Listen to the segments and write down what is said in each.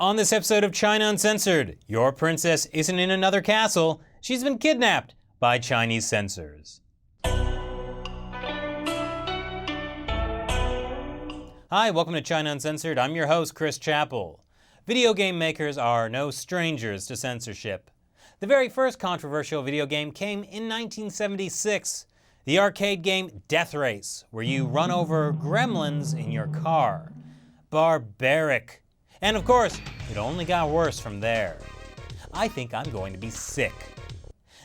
On this episode of China Uncensored, your princess isn't in another castle, she's been kidnapped by Chinese censors. Hi, welcome to China Uncensored. I'm your host, Chris Chappell. Video game makers are no strangers to censorship. The very first controversial video game came in 1976, the arcade game Death Race, where you run over gremlins in your car. Barbaric. And of course, it only got worse from there. I think I'm going to be sick.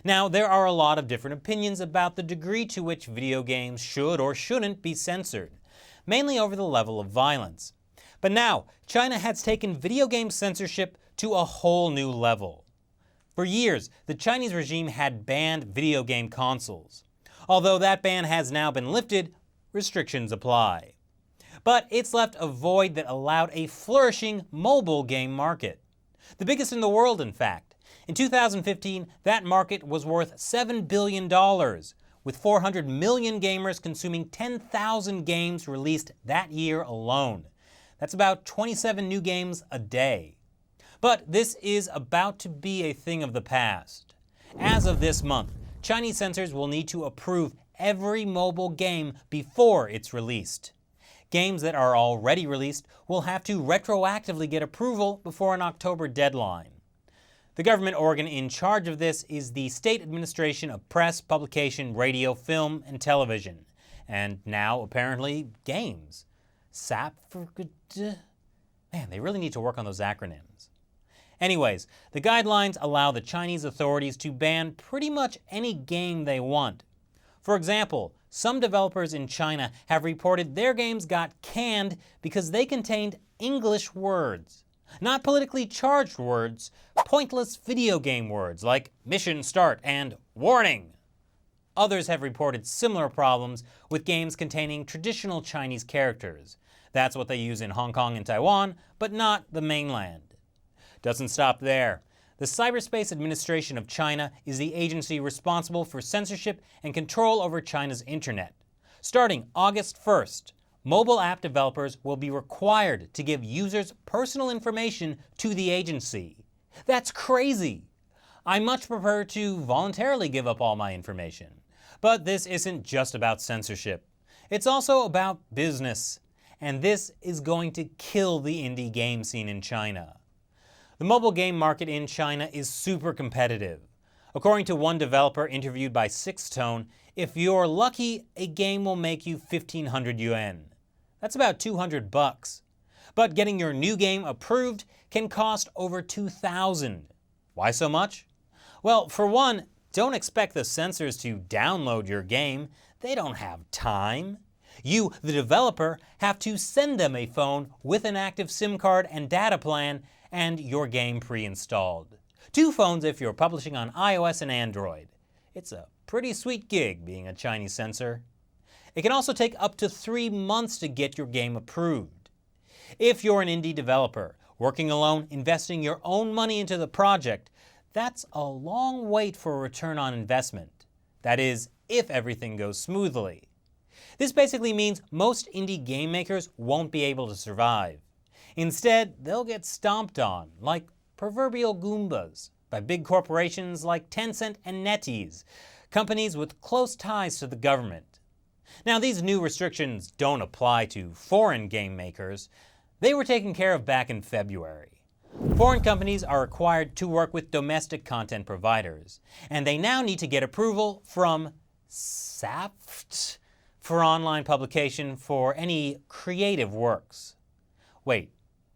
Now, there are a lot of different opinions about the degree to which video games should or shouldn't be censored, mainly over the level of violence. But now, China has taken video game censorship to a whole new level. For years, the Chinese regime had banned video game consoles. Although that ban has now been lifted, restrictions apply. But it's left a void that allowed a flourishing mobile game market. The biggest in the world, in fact. In 2015, that market was worth $7 billion, with 400 million gamers consuming 10,000 games released that year alone. That's about 27 new games a day. But this is about to be a thing of the past. As of this month, Chinese censors will need to approve every mobile game before it's released. Games that are already released will have to retroactively get approval before an October deadline. The government organ in charge of this is the State Administration of Press, Publication, Radio, Film, and Television, and now apparently games. Man, they really need to work on those acronyms. Anyways, the guidelines allow the Chinese authorities to ban pretty much any game they want. For example, some developers in China have reported their games got canned because they contained English words. Not politically charged words, pointless video game words like mission start and warning. Others have reported similar problems with games containing traditional Chinese characters. That's what they use in Hong Kong and Taiwan, but not the mainland. Doesn't stop there. The Cyberspace Administration of China is the agency responsible for censorship and control over China's internet. Starting August 1st, mobile app developers will be required to give users personal information to the agency. That's crazy! I much prefer to voluntarily give up all my information. But this isn't just about censorship. It's also about business. And this is going to kill the indie game scene in China. The mobile game market in China is super competitive. According to one developer interviewed by Sixth Tone, if you're lucky, a game will make you 1,500 yuan. That's about 200 bucks. But getting your new game approved can cost over 2,000. Why so much? Well, for one, don't expect the censors to download your game. They don't have time. You, the developer, have to send them a phone with an active SIM card and data plan and your game pre-installed. 2 phones if you're publishing on iOS and Android. It's a pretty sweet gig being a Chinese censor. It can also take up to 3 months to get your game approved. If you're an indie developer, working alone, investing your own money into the project, that's a long wait for a return on investment. That is, if everything goes smoothly. This basically means most indie game makers won't be able to survive. Instead, they'll get stomped on, like proverbial Goombas, by big corporations like Tencent and NetEase, companies with close ties to the government. Now, these new restrictions don't apply to foreign game makers. They were taken care of back in February. Foreign companies are required to work with domestic content providers, and they now need to get approval from SAFT for online publication for any creative works. Wait,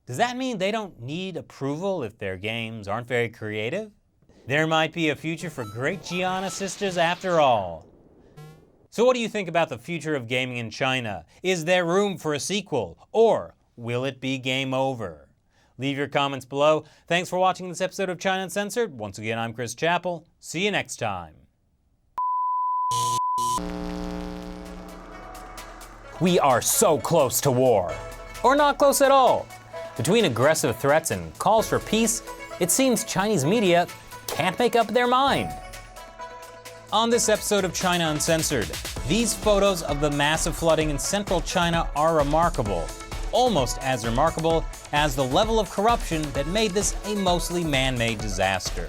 does that mean they don't need approval if their games aren't very creative? There might be a future for great Giana sisters after all. So what do you think about the future of gaming in China? Is there room for a sequel? Or will it be game over? Leave your comments below. Thanks for watching this episode of China Uncensored. Once again, I'm Chris Chappell. See you next time. We are so close to war. Or not close at all. Between aggressive threats and calls for peace, it seems Chinese media can't make up their mind. On this episode of China Uncensored, these photos of the massive flooding in central China are remarkable. almost as remarkable as the level of corruption that made this a mostly man-made disaster.